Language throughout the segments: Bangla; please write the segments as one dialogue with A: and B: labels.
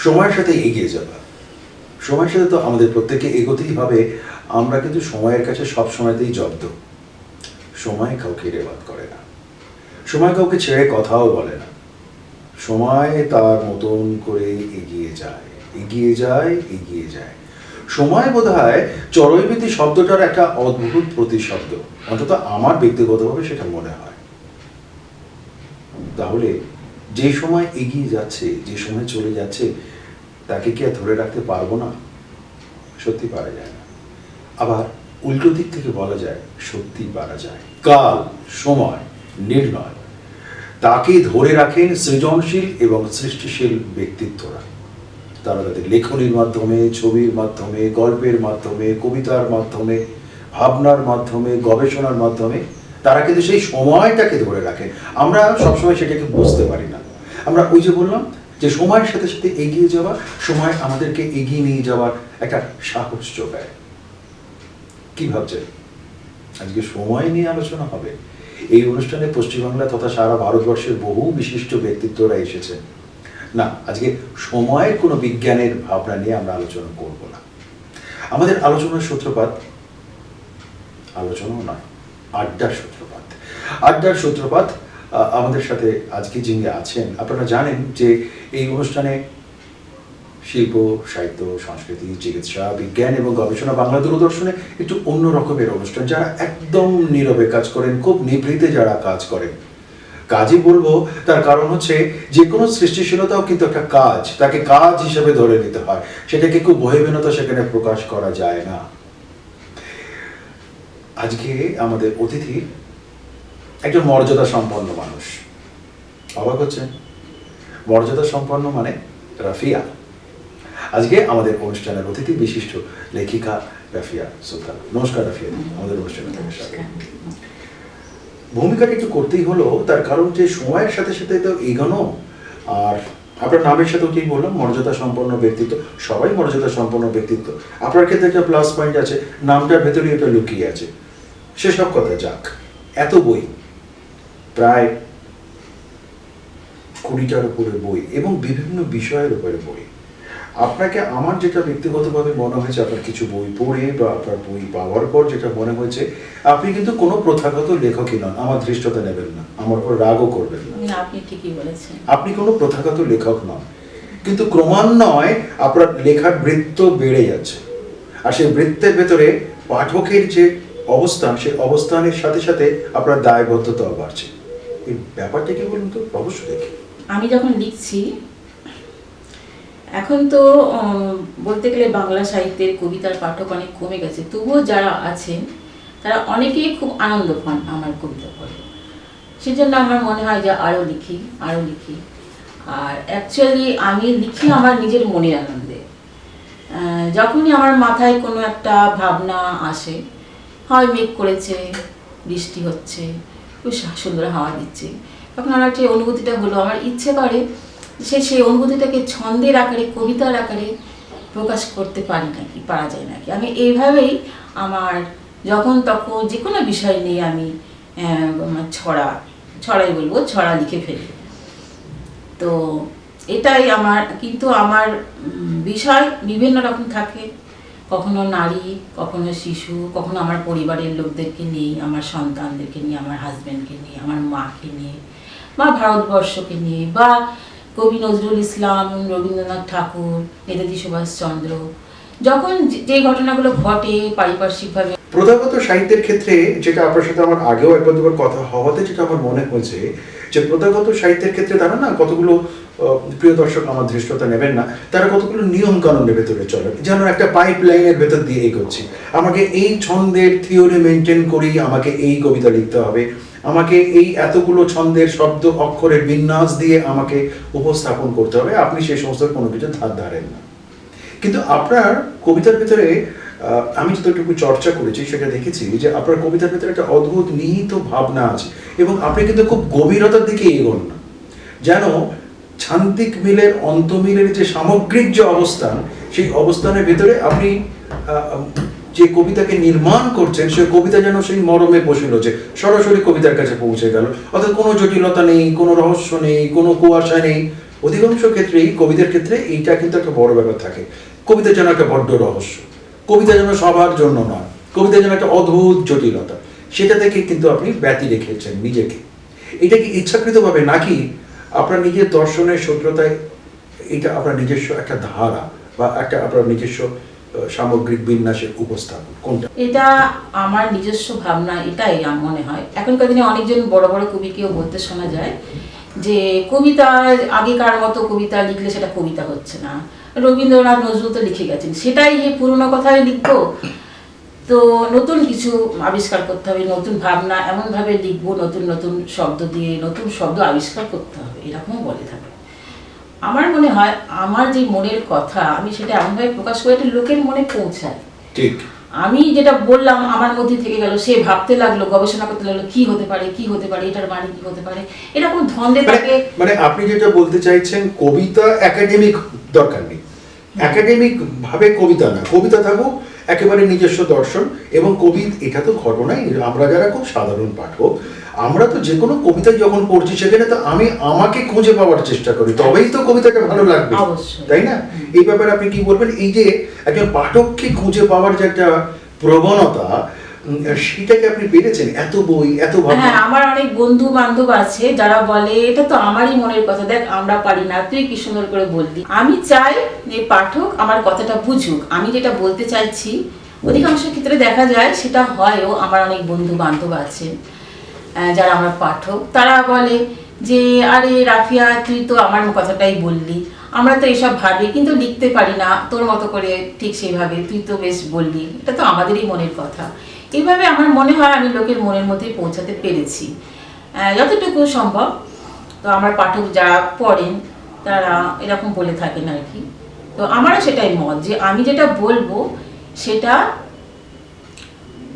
A: সময়ের সাথে এগিয়ে যাওয়া। সময়ের সাথে তো আমাদের প্রত্যেককে এগোতেই হবে। আমরা কিন্তু সময়ের কাছে সব সময়তেই জব্দ। সময় কাউকে রেওয়াত করে না, সময় কাউকে ছেড়ে কথাও বলে না। সময় তার মতন করে এগিয়ে যায়, এগিয়ে যায়, এগিয়ে যায়। সময় বোধহয় চরৈবতী শব্দটার একটা অদ্ভুত প্রতিশব্দ, অন্তত আমার ব্যক্তিগতভাবে সেটা মনে হয়। তাহলে যে সময় এগিয়ে যাচ্ছে, যে সময় চলে যাচ্ছে, তাকে কি আর ধরে রাখতে পারবো না? সত্যি পারা যায় না। আবার উল্টো দিক থেকে বলা যায় সত্যি পারা যায়। কাল, সময়, নির্ণয়, তাকে ধরে রাখেন সৃজনশীল এবং সৃষ্টিশীল ব্যক্তিত্বরা। তারা তাদের লেখনীর মাধ্যমে, ছবির মাধ্যমে, গল্পের মাধ্যমে, কবিতার মাধ্যমে, ভাবনার মাধ্যমে, গবেষণার মাধ্যমে তারা কিন্তু সেই সময়টাকে ধরে রাখেন। আমরা সবসময় সেটাকে বুঝতে পারি না। আমরা ওই যে বললাম যে সময়ের সাথে সাথে এগিয়ে যাওয়া, সময় আমাদেরকে এগিয়ে নিয়ে যাওয়ার একটা সাহস যোগায়। কি ভাবছেন? আজকে সময় নিয়ে আলোচনা হবে। এই অনুষ্ঠানে পশ্চিমবাংলা তথা সারা ভারতবর্ষের বহু বিশিষ্ট ব্যক্তিত্বরা এসেছেন। না, আজকে সময়ের কোনো বিজ্ঞানের ভাবনা নিয়ে আমরা আলোচনা করব না। আমাদের আলোচনার সূত্রপাত আলোচনাও নয়, আড্ডার সূত্রপাত। আড্ডার সূত্রপাত আমাদের সাথে আজকে যিনি আছেন, আপনারা জানেন যে এই অনুষ্ঠানে শিল্প, সাহিত্য, সংস্কৃতি, চিকিৎসা, বিজ্ঞান এবং গবেষণা বাংলা দূরদর্শনে একটু অন্য রকমের অনুষ্ঠান। যারা একদম নীরবে কাজ করেন, খুব নিভৃতে যারা কাজ করেন। কাজই বলবো তার কারণ হচ্ছে যে কোনো সৃষ্টিশীলতাও কিন্তু একটা কাজ, তাকে কাজ হিসেবে ধরে নিতে হয়। সেটাকে খুব বহির্বিনতা সেখানে প্রকাশ করা যায় না। আজকে আমাদের অতিথি একজন মর্যাদা সম্পন্ন মানুষ। অবাক হচ্ছেন? মর্যাদা সম্পন্ন মানে রাফিয়া। আজকে আমাদের অনুষ্ঠানের অতিথি বিশিষ্ট লেখিকা রাফিয়া সুলতানা। নমস্কার রাফিয়া, আমাদের অনুষ্ঠানে ভূমিকাটা একটু করতেই হলো, তার কারণ যে সময়ের সাথে সাথে তো এগোনো। আর আপনার নামের সাথেও কি বললাম, মর্যাদা সম্পন্ন ব্যক্তিত্ব। সবাই মর্যাদা সম্পন্ন ব্যক্তিত্ব। আপনার ক্ষেত্রে একটা প্লাস পয়েন্ট আছে, নামটার ভেতরে এটা লুকিয়ে আছে। সেসব কথা যাক। এত বই, প্রায় 20টার উপরে বই এবং বিভিন্ন বিষয়ের উপরে বই। আপনাকে আমার যেটা ব্যক্তিগতভাবে মনে হয়েছে, আপনার কিছু বই পড়ে বা আপনার বই পাওয়ার পর যেটা মনে হয়েছে, আপনি কিন্তু কোনো প্রথাগত লেখকই নন। আমার ধৃষ্টতা নেবেন না, আমার উপর রাগও করবেন না।
B: আপনি ঠিকই বলেছেন।
A: আপনি কোনো প্রথাগত লেখক নন, কিন্তু ক্রমান্বয়ে আপনার লেখার বৃত্ত বেড়ে যাচ্ছে। আর সেই বৃত্তের ভেতরে পাঠকের যে অবস্থান, সেই অবস্থানের সাথে সাথে আপনার দায়বদ্ধতাও বাড়ছে। এই ব্যাপারটা কি বলুন তো? অবশ্যই দেখি।
B: আমি যখন লিখছি, এখন তো বলতে গেলে বাংলা সাহিত্যের কবিতার পাঠক অনেক কমে গেছে, তবুও যারা আছেন তারা অনেকেই খুব আনন্দ পান আমার কবিতা পড়ে। সেজন্য আমার মনে হয় যে আরও লিখি, আরও লিখি। আর অ্যাকচুয়ালি আমি লিখি আমার নিজের মনের আনন্দে। যখনই আমার মাথায় কোনো একটা ভাবনা আসে, হয় মেঘ করেছে, বৃষ্টি হচ্ছে, খুব সুন্দর হাওয়া দিচ্ছে, তখন আমার যে অনুভূতিটা হলো, আমার ইচ্ছে করে সেই অনুভূতিটাকে ছন্দের আকারে, কবিতার আকারে প্রকাশ করতে পারি নাকি, পারা যায় নাকি। আমি এইভাবেই আমার যখন তখন যে কোনো বিষয় নিয়ে আমি ছড়াই বলবো, ছড়া লিখে ফেলি। তো এটাই আমার, কিন্তু আমার বিষয় বিভিন্ন রকম থাকে। কখনো নারী, কখনো শিশু, কখনো আমার পরিবারের লোকদেরকে নিয়ে, আমার সন্তানদেরকে নিয়ে, আমার হাজব্যান্ডকে নিয়ে, আমার মাকে নিয়ে, বা ভারতবর্ষকে নিয়ে, বা কবি নজরুল ইসলাম, রবীন্দ্রনাথ ঠাকুর, নেতাজি সুভাষচন্দ্র, যখন যে ঘটনাগুলো ঘটে পারিপার্শ্বিকভাবে।
A: প্রথাগত সাহিত্যের ক্ষেত্রে যেটা আপনার সাথে আমার আগেও একবার দুবার কথা হওয়াতে যেটা আমার মনে হয়েছে, যে প্রথাগত সাহিত্যের ক্ষেত্রে তারা না কতগুলো, প্রিয় দর্শক আমার ধৃষ্টতা নেবেন না, তারা কতগুলো নিয়ম কানুনের ভেতরে চলে, যেন একটা পাইপ লাইনের ভেতর দিয়ে এগোচ্ছি। আমাকে এই ছন্দের থিওরি মেনটেন করেই আমাকে এই কবিতা লিখতে হবে, আমাকে এই এতগুলো ছন্দের শব্দ অক্ষরের বিন্যাস দিয়ে আমাকে উপস্থাপন করতে হবে। আপনি সেই সমস্ত কোনো কিছু ধার ধারেন না। কিন্তু আপনার কবিতার ভেতরে আমি যতটুকু চর্চা করেছি সেটা দেখেছি যে আপনার কবিতার ভেতরে একটা অদ্ভুত নিহিত ভাবনা আছে, এবং আপনি কিন্তু খুব গভীরতার দিকে এগোন না। যেন ছান্তিক মিলের অন্তমিলের যে সামগ্রিক যে অবস্থান, সেই অবস্থানের ভেতরে আপনি যে কবিতাকে নির্মাণ করছেন, সেই কবিতা যেন সেই মরমে বসিল, যে সরাসরি কবিতার কাছে পৌঁছে গেল। অর্থাৎ কোনো জটিলতা নেই, কোনো রহস্য নেই, কোনো কুয়াশা নেই, অধিকাংশ ক্ষেত্রেই কবিদের ক্ষেত্রে এইটা কিন্তু একটা বড় ব্যাপার থাকে। কবিতা যেন একটা বড্ড রহস্য, কবিতা যেন সবার জন্য নয়, কবিতা যেন একটা অদ্ভুত জটিলতা, সেটা থেকে কিন্তু আপনি ব্যতি রেখেছেন নিজেকে। এটা কি ইচ্ছাকৃতভাবে, নাকি আপনার নিজের দর্শনের সূত্রতায় এটা আপনার নিজস্ব একটা ধারা বা একটা আপনার নিজস্ব সামগ্রিক বিন্যাসের উপস্থাপন, কোনটা?
B: এটা আমার নিজস্ব ভাবনা, এটাই আমার মনে হয়। এখনকার দিনে অনেকজন বড় বড় কবিকেও বলতে শোনা যায় যে কবিতা আগেকার মতো কবিতা লিখলে সেটা কবিতা হচ্ছে না। রবীন্দ্রনাথ নজরুল তো লিখে গেছেন, সেটাই যে পুরোনো কথায় লিখবো, তো নতুন কিছু আবিষ্কার করতে হবে, নতুন ভাবনা এমনভাবে লিখবো, নতুন নতুন শব্দ দিয়ে নতুন শব্দ আবিষ্কার করতে হবে, এরকমও বলে থাকে। আমার মনে হয় আমার যে মনের কথা আমি সেটা এমনভাবে প্রকাশ করে একটা লোকের মনে পৌঁছায়।
A: ঠিক,
B: আমি যেটা বললাম আমার মধ্যে থেকে গেল, সে ভাবতে লাগলো, গবেষণা করতে লাগলো, কি হতে পারে, কি হতে পারে, এটার মানে কি হতে পারে, এরকম ধন্দে থাকে।
A: মানে আপনি যেটা বলতে চাইছেন, কবিতা একাডেমিক দরকার নেই, একাডেমিক ভাবে কবিতা না, কবিতা থাকুক একেবারে নিজস্ব দর্শন। এবং কবি, এটা তো ঘটনাই, আমরা যারা খুব সাধারণ পাঠক, আমরা তো যে কোনো কবিতা যখন পড়ছি সেখানে তো আমি আমাকে খুঁজে পাওয়ার চেষ্টা করি, তবেই তো কবিতাটা ভালো লাগবে,
B: অবশ্যই,
A: তাই না? এই ব্যাপারে আপনি কি বলবেন? এই যে একজন পাঠককে খুঁজে পাওয়ার যে একটা প্রবণতা, সেটাকে আপনি পেরেছেন এত বই, এত ভাবনা?
B: হ্যাঁ, আমার অনেক বন্ধু বান্ধব আছে যারা বলে এটা তো আমারই মনের কথা, দেখ আমরা পারি না, তুই কি সুন্দর করে বললি। আমি চাই যে পাঠক আমার কথাটা বুঝুক, আমি যেটা বলতে চাইছি। অধিকাংশ ক্ষেত্রে দেখা যায় সেটা হয়ও। আমার অনেক বন্ধু বান্ধব আছে যারা আমার পাঠক, তারা বলে যে আরে রাফিয়া, তুই তো আমার কথাটাই বললি, আমরা তো এসব ভাবি কিন্তু লিখতে পারি না তোর মতো করে ঠিক সেইভাবে, তুই তো বেশ বললি, এটা তো আমাদেরই মনের কথা। এইভাবে আমার মনে হয় আমি লোকের মনের মধ্যে পৌঁছাতে পেরেছি যতটুকু সম্ভব। তো আমার পাঠক যারা পড়েন তারা এরকম বলে থাকেন আর কি। তো আমারও সেটাই মত যে আমি যেটা বলবো সেটা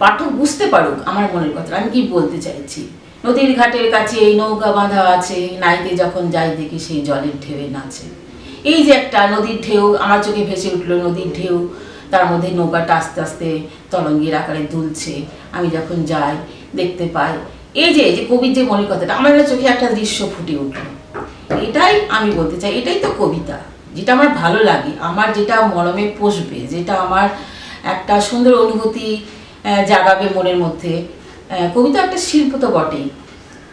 B: পাঠক বুঝতে পারুক আমার মনের কথা, আমি কি বলতে চাইছি। নদীর ঘাটের কাছে এই নৌকা বাঁধা আছে, নাইতে যখন যাই দেখি সেই জলের ঢেউয়ে নাচে। এই যে একটা নদীর ঢেউ আমার চোখে ভেসে উঠলো, নদীর ঢেউ, তার মধ্যে নৌকাটা আস্তে আস্তে তরঙ্গের আকারে দুলছে, আমি যখন যাই দেখতে পাই। এই যে কবির যে মনের কথাটা, আমার চোখে একটা দৃশ্য ফুটে উঠলো, এটাই আমি বলতে চাই। এটাই তো কবিতা, যেটা আমার ভালো লাগে, আমার যেটা মরমে পোষবে, যেটা আমার একটা সুন্দর অনুভূতি জাগাবে মনের মধ্যে। কবিতা একটা শিল্প তো বটেই,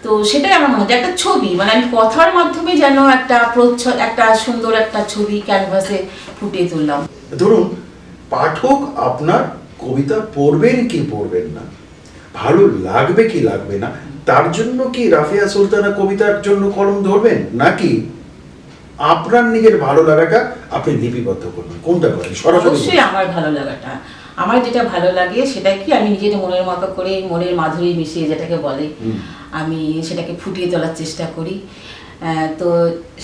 B: তো সেটাই আমার মনে হয় একটা ছবি, মানে আমি কথার মাধ্যমে যেন একটা প্রচ্ছদ, একটা সুন্দর একটা ছবি ক্যানভাসে ফুটিয়ে তুললাম।
A: ধরুন, পাঠক আপনার কবিতা পড়বেন কি পড়বেন না, ভালো লাগবে কি লাগবে না, তার জন্য কি রাফিয়া সুলতানা কবিতার জন্য কলম ধরবেন, নাকি আপনার নিজের ভালো লাগাটা আপনি লিপিবদ্ধ করবেন, কোনটা করেন? সরাসরি
B: অবশ্যই আমার ভালো লাগাটা, আমার যেটা ভালো লাগে সেটা কি আমি নিজের মনের মতো করে, মনের মাধুরী মিশিয়ে যেটাকে বলে, আমি সেটাকে ফুটিয়ে তোলার চেষ্টা করি। তো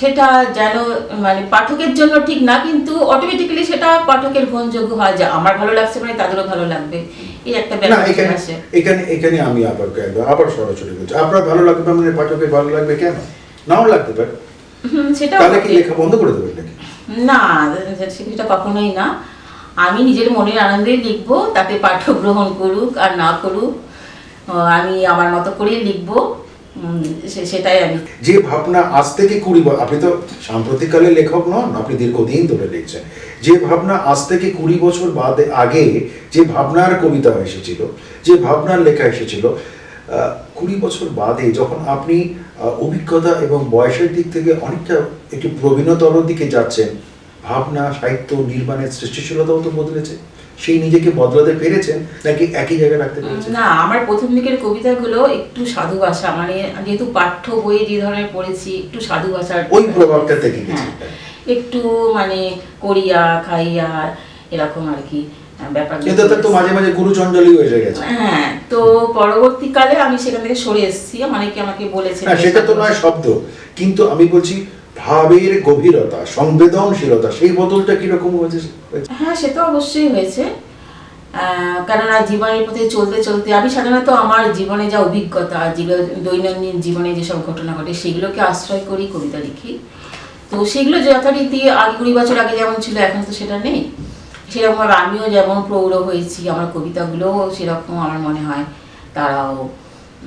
B: সেটা যেন মানে পাঠকের জন্য ঠিক না, কিন্তু অটোমেটিক্যালি সেটা পাঠকের গ্রহণযোগ্য হয়, যে আমার ভালো লাগছে মানে তাদেরও ভালো লাগবে, এই একটা ব্যাপার আছে।
A: এখানে আমি আবার সরাসরি বলছি, আপনার ভালো লাগবে মানে পাঠকের ভালো লাগবে কেন? নাও লাগতে পারে,
B: সেটা
A: তাহলে কি লেখা বন্ধ করে দেবেন নাকি?
B: না, সেটা কখনোই না। আমি নিজের মনের আনন্দে লিখবো, তাতে পাঠক গ্রহণ করুক আর না করুক, আমি আমার মতো করেই লিখবো, সেটাই আমি।
A: যে ভাবনা আজ থেকে 20 বছর, আপনি তো সাম্প্রতিককালে লেখক নন, আপনি দীর্ঘদিন ধরে লিখছেন, যে ভাবনা আজ থেকে 20 বছর আগে যে ভাবনার কবিতা এসেছিল, যে ভাবনার লেখা এসেছিল, 20 বছর বাদে যখন আপনি অভিজ্ঞতা এবং বয়সের দিক থেকে অনেকটা একটু প্রবীণতর দিকে যাচ্ছেন, ভাবনা, সাহিত্য নির্মাণের সৃষ্টিশীলতাও তো বদলেছে, সেই নিজেকে বদলাতে পেরেছেন নাকি একই জায়গায় রাখতে পেরেছেন?
B: না, আমার প্রথম দিকের কবিতাগুলো একটু সাধু ভাষা, মানে যেহেতু পাঠ্য বই যে ধরনের পড়েছি, একটু সাধু ভাষার
A: ওই প্রভাবটা থেকে গেছে,
B: একটু মানে করিয়া খাইয়া এরকম আর কি ব্যাপার।
A: কিন্তু তো মাঝে মাঝে গুরুচঞ্জলি হয়ে গেছে।
B: হ্যাঁ, তো পরবর্তীকালে আমি সেখান থেকে সরে এসেছি, অনেকে আমাকে বলেছে।
A: হ্যাঁ, সেটা তো নয় শব্দ, কিন্তু আমি বলছি ভাবের গভীরতা, সংবেদনশীলতা, সেই বদলটা কিরকম হয়েছে?
B: হ্যাঁ, সে তো অবশ্যই হয়েছে, কেননা জীবনের পথে চলতে চলতে আমি সাধারণত আমার জীবনে যা অভিজ্ঞতা, যেগুলো দৈনন্দিন জীবনে যেসব ঘটনা ঘটে সেগুলোকে আশ্রয় করি কবিতা লিখি। তো সেগুলো যথারীতি আগে 20 বছর আগে যেমন ছিল এখন তো সেটা নেই। সেরকমভাবে আমিও যেমন প্রৌঢ় হয়েছি, আমার কবিতাগুলোও সেরকম আমার মনে হয় তারাও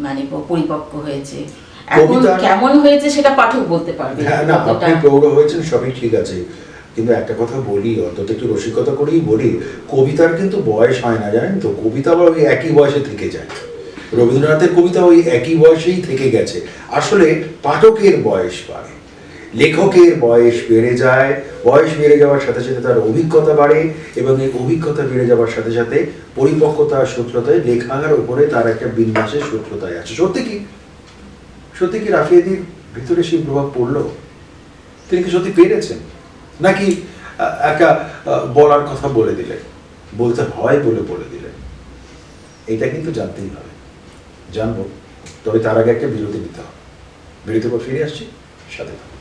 B: মানে পরিপক্ক হয়েছে। এখন
A: কবিতা-
B: কেমন হয়েছে সেটা পাঠক বলতে পারবে।
A: হ্যাঁ না,
B: কতটা-
A: আপনি প্রৌঢ় হয়েছেন সবই ঠিক আছে, কিন্তু একটা কথা বলি, অন্তত একটু রসিকতা করেই বলি, কবিতার কিন্তু বয়স হয় না, জানেন তো? কবিতা আবার ওই একই বয়সে থেকে যায়। রবীন্দ্রনাথের কবিতা ওই একই বয়সেই থেকে গেছে। আসলে পাঠকের বয়স বাড়ে, লেখকের বয়স বেড়ে যায়, বয়স বেড়ে যাওয়ার সাথে সাথে তার অভিজ্ঞতা বাড়ে, এবং এই অভিজ্ঞতা বেড়ে যাওয়ার সাথে সাথে পরিপক্কতা, সূত্রতায়, লেখার উপরে তার একটা বিন্যাসের সূত্রতায় আছে। সত্যি কি রাফিয়াদির ভিতরে সেই প্রভাব পড়লো? তিনি কি সত্যি পেরেছেন, নাকি একটা বলার কথা বলে দিলেন, বলতে হয় বলে বলে দিলেন? এটা কিন্তু জানতেই হবে, জানবো। তবে তার আগে একটা বিরতি নিতে হবে। বিরতির পর ফিরে আসছি, সাথে থাকুন।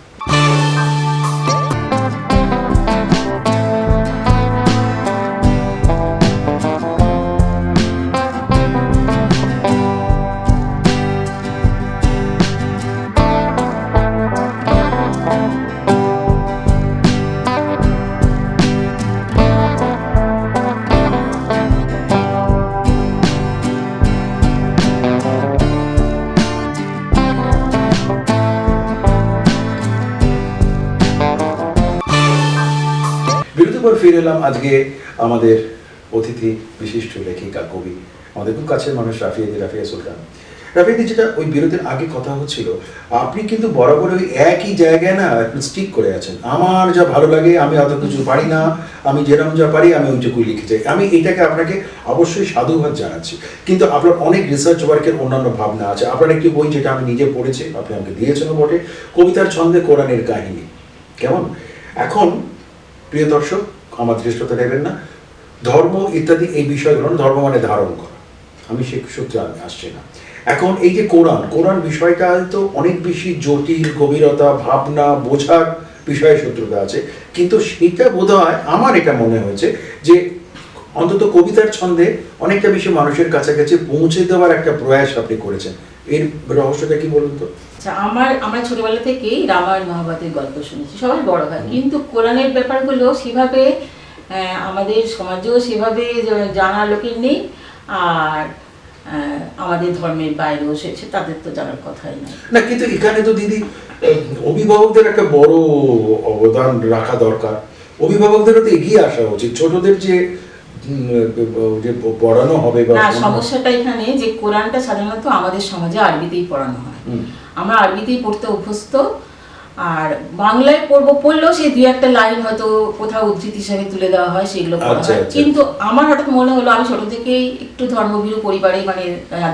A: বিরতির পর ফিরে এলাম। আজকে আমাদের অতিথি বিশিষ্ট লেখিকা, কবি, আমাদের খুব কাছের মানুষ রাফিয়া সুলতান। রাফিয়াদি, যেটা ওই বিরতির আগে কথা হচ্ছিল, আপনি কিন্তু বরাবর ওই একই জায়গায় না স্টিক করে আছেন। আমার যা ভালো লাগে, আমি অত কিছু পারি না, আমি যেরকম যা পারি আমি ওইটুকুই লিখে যাই। আমি এটাকে আপনাকে অবশ্যই সাধুবাদ জানাচ্ছি, কিন্তু আপনার অনেক রিসার্চ ওয়ার্কের অন্যান্য ভাবনা আছে। আপনার একটি বই, যেটা আমি নিজে পড়েছি, আপনি আমাকে দিয়েছেনও বটে, কবিতার ছন্দে কোরআনের কাহিনী। কেমন? এখন প্রিয় দর্শক, আমার দৃষ্টতা নেবেন না, ধর্ম ইত্যাদি এই বিষয়গুলো, ধর্ম মানে ধারণ করা, আমি সে সূত্রে আসছি না। এখন এই যে কোরআন বিষয়টা তো অনেক বেশি জটিল, গভীরতা, ভাবনা, বোঝার বিষয়ে সূত্রতা আছে, কিন্তু সেটা বোধহয় আমার এটা মনে হয়েছে যে অন্তত কবিতার ছন্দে অনেকটা বেশি মানুষের কাছাকাছি পৌঁছে দেওয়ার একটা প্রয়াস আপনি করেছেন। এর রহস্যটা কি বলুন তো?
B: আচ্ছা, আমরা ছোটবেলা থেকেই রামায়ণ মহাভারতের গল্প শুনেছি, সবাই বড় হয়, কিন্তু কোরআনের ব্যাপারগুলো সেভাবে আমাদের সমাজেও সেভাবে জানার লোকের নেই, আর আমাদের ধর্মের বাইরেও সে তাদের তো জানার কথাই নয়।
A: না, কিন্তু এখানে তো দিদি অভিভাবকদের একটা বড় অবদান রাখা দরকার। অভিভাবকদেরও তো এগিয়ে আসা উচিত। ছোটদের যে পড়ানো হবে বা
B: না, সমস্যাটা এখানে যে কোরআনটা সাধারণত আমাদের সমাজে আরবিতেই পড়ানো হয়। আমরা আরবিতেই পড়তে অভ্যস্ত, আর বাংলায় পড়লেও সেই দুই একটা লাইন হয়তো কোথাও উদ্ধৃতি হিসাবে তুলে দেওয়া হয়, সেগুলো পড়া হয়। কিন্তু আমার হঠাৎ মনে হলো, আমি ছোট থেকেই একটু ধর্মভীরু পরিবারে, মানে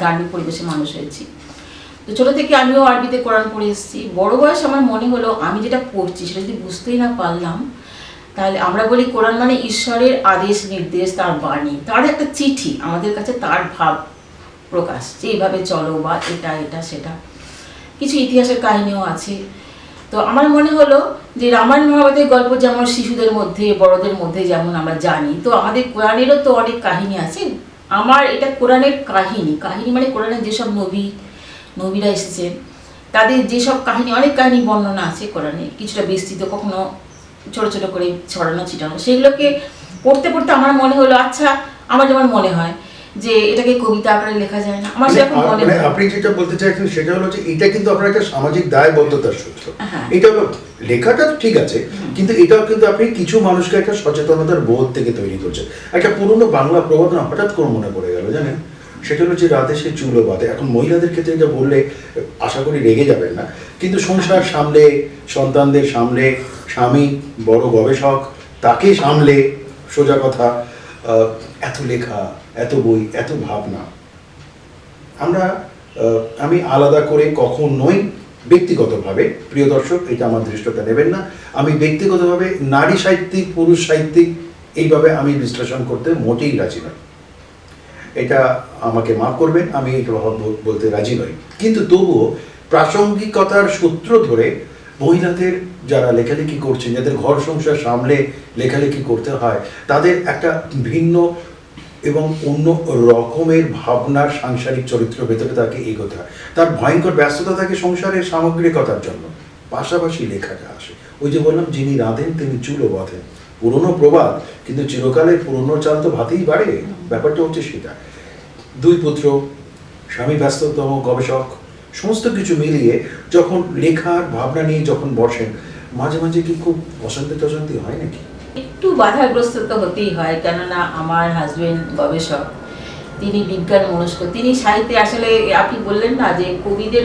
B: ধার্মিক পরিবেশে মানুষ হয়েছি, তো ছোট থেকে আমিও আরবিতে কোরআন পড়ে এসেছি। বড় বয়স আমার মনে হলো, আমি যেটা পড়ছি সেটা যদি বুঝতেই না পারলাম, তাহলে আমরা বলি কোরআন মানে ঈশ্বরের আদেশ নির্দেশ, তার বাণী, তার একটা চিঠি আমাদের কাছে, তার ভাব প্রকাশ, যে এইভাবে চলো, বা এটা সেটা, কিছু ইতিহাসের কাহিনীও আছে। তো আমার মনে হলো যে রামায়ণ মহাভারতের গল্প যেমন শিশুদের মধ্যে, বড়দের মধ্যে যেমন আমরা জানি, তো আমাদের কোরআনেরও তো অনেক কাহিনী আছে। আমার এটা কোরআনের কাহিনী মানে কোরআনের যেসব নবীরা এসেছেন, তাদের যেসব কাহিনী, অনেক কাহিনী বর্ণনা আছে কোরআনে, কিছুটা বিস্তৃত, কখনো ছোট ছোট করে ছড়ানো ছিটানো, সেগুলোকে পড়তে পড়তে আমার মনে হলো, আচ্ছা, আমার যেমন মনে হয় যে এটাকে কবিতা আকারে লেখা যায় না, আমার সেরকম মনে হয়।
A: আপনি যেটা বলতে চাইছেন সেটা হলো যে এটা কিন্তু আপনার একটা সামাজিক দায়বদ্ধতার সূত্র। এটা হলো, লেখাটা ঠিক আছে, কিন্তু এটাও কিন্তু আপনি কিছু মানুষকে একটা সচেতনতার বোধ থেকে তৈরি করছেন। একটা পুরনো বাংলা প্রবাদ না হঠাৎ করে মনে পড়ে গেল, জানেন? সেটা হলো যে রাতে সে চুলো বাঁধে। এখন মহিলাদের ক্ষেত্রে এটা বললে আশা করি রেগে যাবেন না, কিন্তু সংসার সামলে, সন্তানদের সামলে, স্বামী বড় গবেষক, তাকে সামলে, সোজা কথা, এত লেখা, এত বই, এত ভাবনা, আমি আলাদা করে কখনোই ব্যক্তিগতভাবে, প্রিয় দর্শক এটা আমার দৃষ্টতা নেবেন না, আমি ব্যক্তিগতভাবে নারী সাহিত্যিক, পুরুষ সাহিত্যিক এইভাবে আমি বিশ্লেষণ করতে মোটেই রাজি নই। এটা আমাকে মাফ করবেন, আমি এটা বলতে রাজি নই। কিন্তু তবুও প্রাসঙ্গিকতার সূত্র ধরে মহিলাদের যারা লেখালেখি করছেন, যাদের ঘর সংসার সামলে লেখালেখি করতে হয়, তাদের একটা ভিন্ন এবং অন্য রকমের ভাবনার সাংসারিক চরিত্র ভেতরে তাকে এগোতে হয়। তার ভয়ঙ্কর ব্যস্ততা থাকে সংসারের সামগ্রিকতার জন্য, পাশাপাশি লেখাটা আসে। ওই যে বললাম, যিনি রাঁধেন তিনি চুলো বাঁধেন, পুরনো প্রবাদ, কিন্তু চিরকালের পুরনো চাল তো ভাতেই বাড়ে। ব্যাপারটা হচ্ছে সেটা। দুই পুত্র, স্বামী ব্যস্ততম গবেষক, সমস্ত কিছু মিলিয়ে যখন লেখার ভাবনা নিয়ে যখন বসেন, মাঝে মাঝে কি খুব অশান্তি হয় নাকি?
B: একটু বাধাগ্রস্ত তো হতেই হয়, কেননা আমার হাজবেন্ড গবেষক, তিনি বিজ্ঞান মনস্ক, তিনি সাহিত্যে আসলে আপনি বললেন না যে কবিদের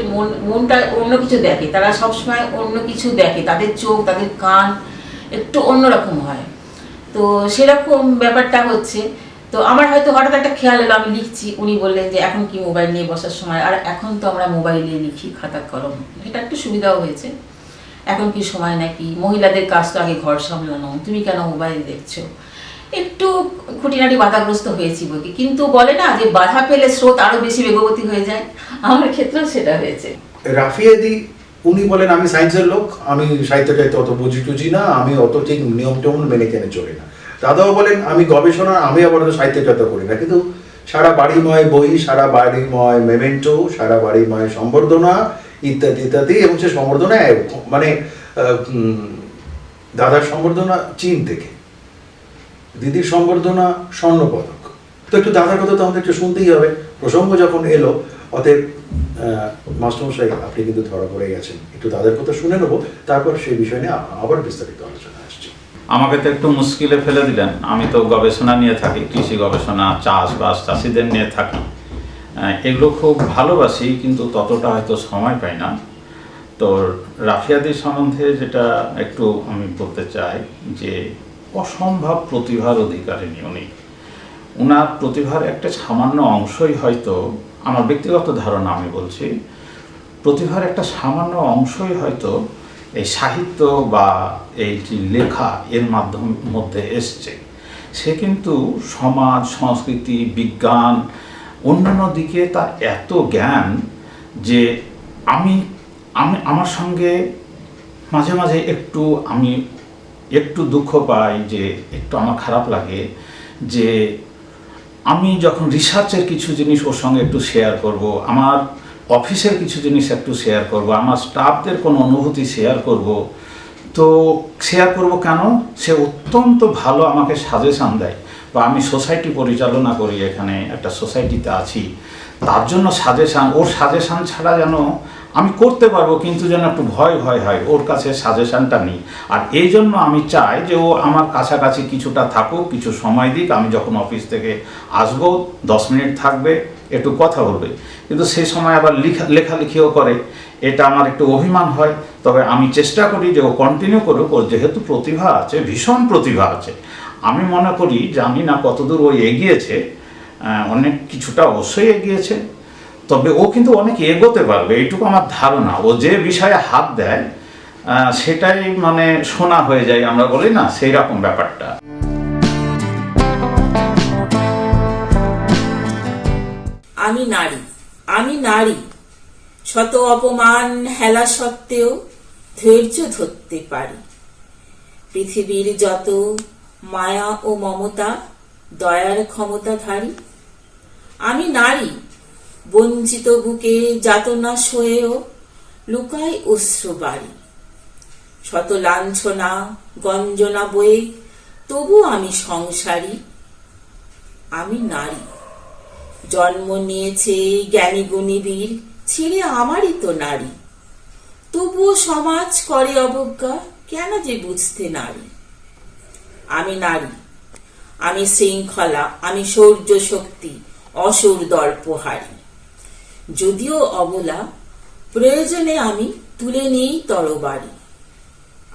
B: মনটা অন্য কিছু দেখে, তারা সবসময় অন্য কিছু দেখে, তাদের চোখ তাদের কান একটু অন্যরকম হয়। তো সেরকম ব্যাপারটা হচ্ছে। তো আমার হয়তো হঠাৎ একটা খেয়াল এলো, আমি লিখছি, উনি বললেন যে এখন কি মোবাইল নিয়ে বসার সময়, আর এখন তো আমরা মোবাইলে লিখি, খাতা কলম, এটা একটু সুবিধাও হয়েছে। এখন কি সময় নাকি, মহিলাদের কাজ তো আগে ঘর সামলানো, তুমি কেন মোবাইল দেখছো, একটু খুঁটিনাটি বাধাগ্রস্ত হয়েছি বই, কিন্তু বলে না যে বাধা পেলে স্রোত আরো বেশি বেগবতী হয়ে যায়, আমার ক্ষেত্রেও সেটা হয়েছে।
A: রাফিয়াদি উনি বলেন আমি সায়েন্সের লোক, আমি সাহিত্য চাইতে অত বুঝি টুঝি না, আমি অত ঠিক নিয়ম টেমন মেনে কেনে চলি না। দাদাও বলেন আমি গবেষণা, আমি আবার সাহিত্য চর্চা করি না, কিন্তু সারা বাড়িময় বই, সারা বাড়িময় মেমেন্টো, সারা বাড়িময় সম্বর্ধনা ইত্যাদি ইত্যাদি। এবং সে সম্বর্ধনা মানে দাদার সম্বর্ধনা চীন থেকে, দিদির সম্বর্ধনা স্বর্ণপদক। তো একটু দাদার কথা তো আমাদের একটু শুনতেই হবে, প্রসঙ্গ যখন এলো। অতএব মাস্টারমশাই আপনি কিন্তু ধরা পড়ে গেছেন, একটু দাদার কথা শুনে নেবো, তারপর সেই বিষয় নিয়ে আবার বিস্তারিত আলোচনা আসছে।
C: আমাকে তো একটু মুশকিলে ফেলে দিলেন। আমি তো গবেষণা নিয়ে থাকি, কৃষি গবেষণা, চাষবাস, চাষিদের নিয়ে থাকি, এগুলো খুব ভালোবাসি, কিন্তু ততটা হয়তো সময় পাই না। তো রাফিয়াদির সম্বন্ধে যেটা একটু আমি বলতে চাই যে অসম্ভব প্রতিভার অধিকারিণী উনি। ওনার প্রতিভার একটা সামান্য অংশই হয়তো, আমার ব্যক্তিগত ধারণা আমি বলছি, প্রতিভার একটা সামান্য অংশই হয়তো এই সাহিত্য বা এই যে লেখা এর মধ্যে এসছে। সে কিন্তু সমাজ, সংস্কৃতি, বিজ্ঞান, অন্যান্য দিকে তার এত জ্ঞান যে আমি আমার সঙ্গে মাঝে মাঝে আমি একটু দুঃখ পাই, যে একটু আমার খারাপ লাগে যে আমি যখন রিসার্চের কিছু জিনিস ওর সঙ্গে একটু শেয়ার করব, আমার অফিসের কিছু জিনিস একটু শেয়ার করব, আমার স্টাফদের কোনো অনুভূতি শেয়ার করব, তো শেয়ার করব কেন, সে অত্যন্ত ভালো আমাকে সাজেশান দেয়। বা আমি সোসাইটি পরিচালনা করি, এখানে একটা সোসাইটিতে আছি, তার জন্য ওর সাজেশান ছাড়া যেন আমি করতে পারবো, কিন্তু যেন একটু ভয় হয় ওর কাছে সাজেশানটা নিই। আর এই জন্য আমি চাই যে ও আমার কাছাকাছি কিছুটা থাকুক, কিছু সময় দিক, আমি যখন অফিস থেকে আসবো 10 মিনিট থাকবে, একটু কথা বলবে, কিন্তু সেই সময় আবার লেখালেখিও করে, এটা আমার একটু অভিমান হয়। তবে আমি চেষ্টা করি যে ও কন্টিনিউ করুক, ওর যেহেতু প্রতিভা আছে, ভীষণ প্রতিভা আছে। আমি মনে করি, জানি না কতদূর ও এগিয়েছে, অনেক কিছুটা অবশ্যই এগিয়েছে, তবে ও কিন্তু অনেক এগোতে পারবে, এইটুকু আমার ধারণা। ও যে বিষয়ে হাত দেয় সেটাই মানে শোনা হয়ে যায়, আমরা বলি না, সেই রকম ব্যাপারটা।
D: আমি নারী শত অপমান হেলা সত্ত্বেও ধৈর্য ধরতে পারি। পৃথিবীর যত মায়া ও মমতা দয়ার ক্ষমতাধারী। আমি নারী, বঞ্চিত বুকে যাতনা সয়েও লুকাই অশ্রু বাড়ি। শত লাঞ্ছনা গঞ্জনা বয়ে তবু আমি সংসারী। আমি নারী, জন্ম নিয়েছে জ্ঞানী গুণী বীর, ছিঁড়ে আমারই তো নারী। তবুও সমাজ করে অবজ্ঞা, কেন যে বুঝতে নারী। আমি নারী, আমি শৃঙ্খলা, আমি শৌর্য শক্তি, অসুর দর্পহারী। যদিও অবলা, প্রয়োজনে আমি তুলে নিই তরবারি।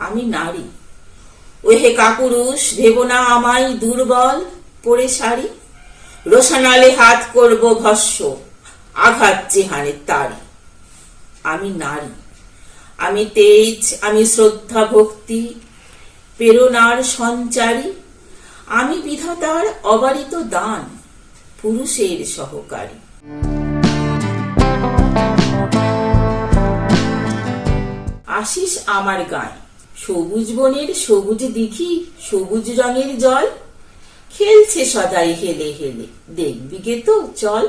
D: আমি নারী, ওহে কাপুরুষ, ভেবো না আমায় দুর্বল, পরে শাড়ি রোশনালে হাত করব ভস্য, আঘাত চেহানে তারি। আমি নারী, আমি তেজ, আমি শ্রদ্ধা ভক্তি, প্রেরণার সঞ্চারী। আমি বিধাতার অবারিত দান, পুরুষের সহকারী। আশিস আমার গায়ে, সবুজ বনের সবুজ দিঘি, সবুজ রঙের জল, খেলছে সদাই হেলে হেলে, দেখবি গে তো চল।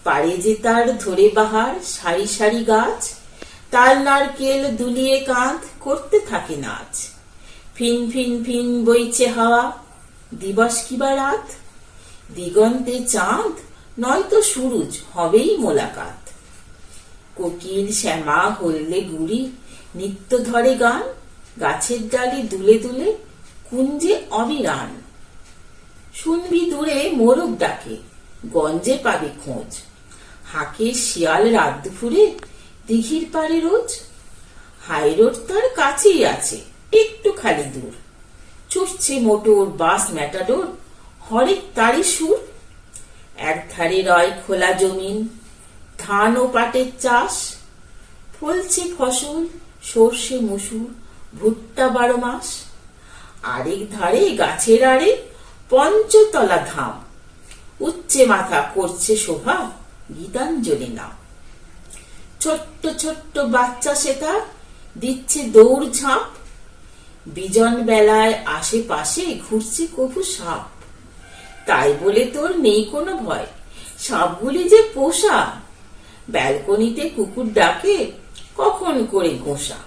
D: পারে যে তার ধরে বাহার সারি সারি গাছ, তাল নারকেল দুলিয়ে কাঁধ করতে থাকে নাচ। ফিন ফিন ফিন বইছে হাওয়া, দিবস কিবা রাত, দিগন্তে চাঁদ নয়তো সুরুজ হবেই মোলাকাত। কোকিল শ্যামা হলদে গুড়ি নিত্য ধরে গান, গাছের ডালে দুলে দুলে কুঞ্জে অবিরান। শুনবি দূরে মোরগ ডাকে, গঞ্জে পাবি খোঁজ, হাঁকে শিয়াল রাত দুপুরে দিঘির পাড়ে রোজ। হাইরোড তার কাছেই আছে, একটু খালি দূর, ছুটছে মোটর বাস ম্যাটাডোর, হরেক তারি সুর। এক ধারে রয় খোলা জমিন, ধান ও পাটের চাষ, ফলছে ফসল সর্ষে মসুর ভুট্টা 12 মাস। আরেক ধারে গাছের আড়ে পঞ্চতলা ধাম, উচ্চে মাথা করছে শোভা গীতাঞ্জলি নাম। ছোট্ট ছোট্ট বাচ্চা সেটা দিচ্ছে দৌড় ঝাঁপ, বিজন বেলায় আশেপাশে ঘুরছে কভু সাপ। তাই বলে তোর নেই কোনো ভয়, সাপগুলি যে পোষা, ব্যালকনিতে কুকুর ডাকে কখন করে গোসা।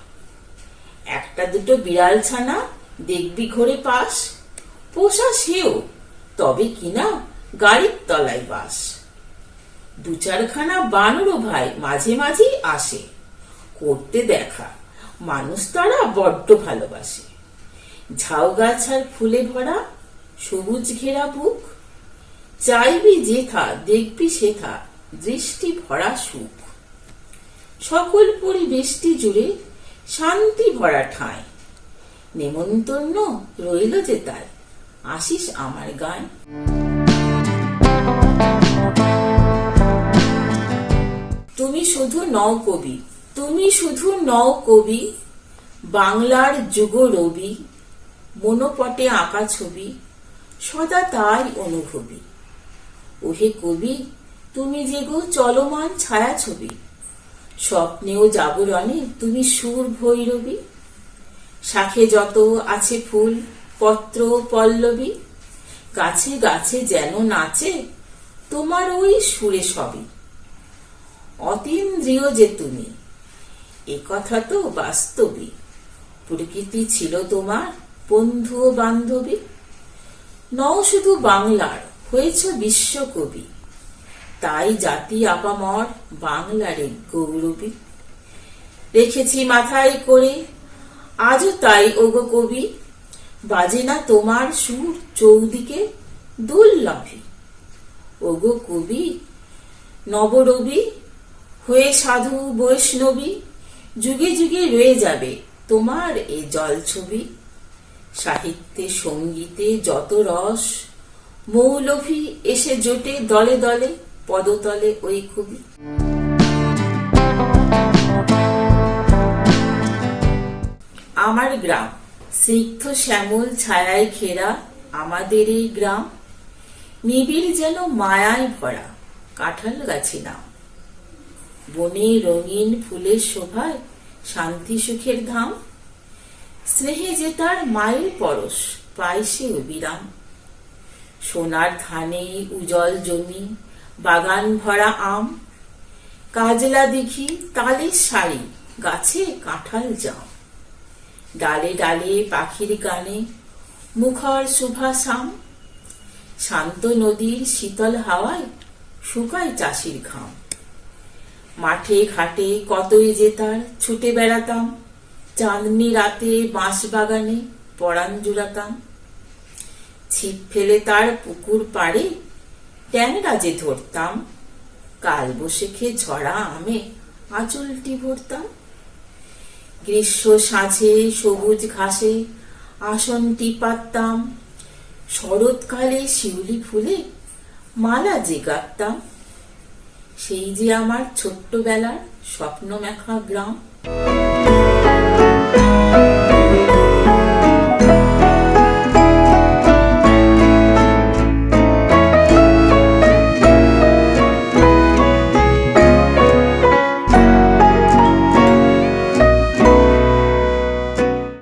D: একটা দুটো বিড়াল ছানা দেখবি ঘরে পাশ, পোষা সেও, তবে কিনা গাড়ির তলায় বাস। 2-4খানা বানরও ভাই মাঝে মাঝেই আসে, করতে দেখা মানুষ তারা বড্ড ভালোবাসে। ঝাউ গাছ আর ফুলে ভরা সবুজ ঘেরা বুক, চাইবি যেথা দেখবি সেথা দৃষ্টি ভরা সুখ। সকল পরিবেশটি জুড়ে শান্তি ভরা ঠাঁই, নেমন্তন্ন রইল যে তাই, আসিস আমার গায়। তুমি শুধু নও কবি, তুমি শুধু নও কবি, বাংলার যুগ রবি, মনোপটে আঁকা ছবি সদা তাই অনুভবী। ওহে কবি তুমি যে গো চলমান ছায়া ছবি, স্বপ্নেও জাগরণে তুমি সুর ভৈরবী। শাখে যত আছে ফুল পত্র পল্লবী, গাছে গাছে যেন নাচে তোমার ওই সুরে সবই। অতীন্দ্রিয় যে তুমি, এ কথা তো বাস্তবী, প্রকৃতি ছিল তোমার বন্ধু ও বান্ধবী। নও শুধু বাংলার, হয়েছ বিশ্বকবি, তাই জাতি আপামর বাংলারে গৌরবী। রেখেছি মাথায় করে আজও তাই ওগো কবি, বাজে না তোমার সুর চৌদিকে দুর্লভী। ওগো কবি নবরবি হয়ে সাধু বৈষ্ণবী, যুগে যুগে রয়ে যাবে তোমার এ জল ছবি। সাহিত্যে সঙ্গীতে যত রস, মৌলভী এসে জোটে দলে দলে পদতলে ওই কবি। আমার গ্রাম স্নিগ্ধ শ্যামল ছায়ায় ঘেরা, আমাদের এই গ্রাম নিবিড় যেন মায়ায় ভরা, কাঁঠাল গাছে নাম। বনে রঙিন ফুলের শোভায় শান্তি সুখের ধাম, স্নেহে যে তার মায়ের পরশ পায় সে অবিরাম। সোনার ধানে উজ্জ্বল জমি, বাগান ভরা আম, কাজলা দিঘি তালের শাড়ি, গাছে কাঁঠাল জাম। ডালে ডালে পাখির গানে মুখর সুভাসাম, শান্ত নদীর শীতল হাওয়ায় শুকায় চাষির ঘাম। মাঠে ঘাটে কতই যে তার ছুটে বেড়াতাম, চাঁদনি রাতে বাঁশ বাগানে পরাণ জুড়াতাম। ছিপ ফেলে তার পুকুর পাড়ে ট্যাংরা যে ধরতাম, কাল বৈশাখে ঝরা আমে আঁচলটি ভরতাম। গ্রীষ্ম সাঁঝে সবুজ ঘাসে আসনটি পাততাম, শরৎকালে শিউলি ফুলে মালা যে গাঁথতাম। সেই যে আমার ছোট্টবেলার স্বপ্ন মেখা গ্রাম।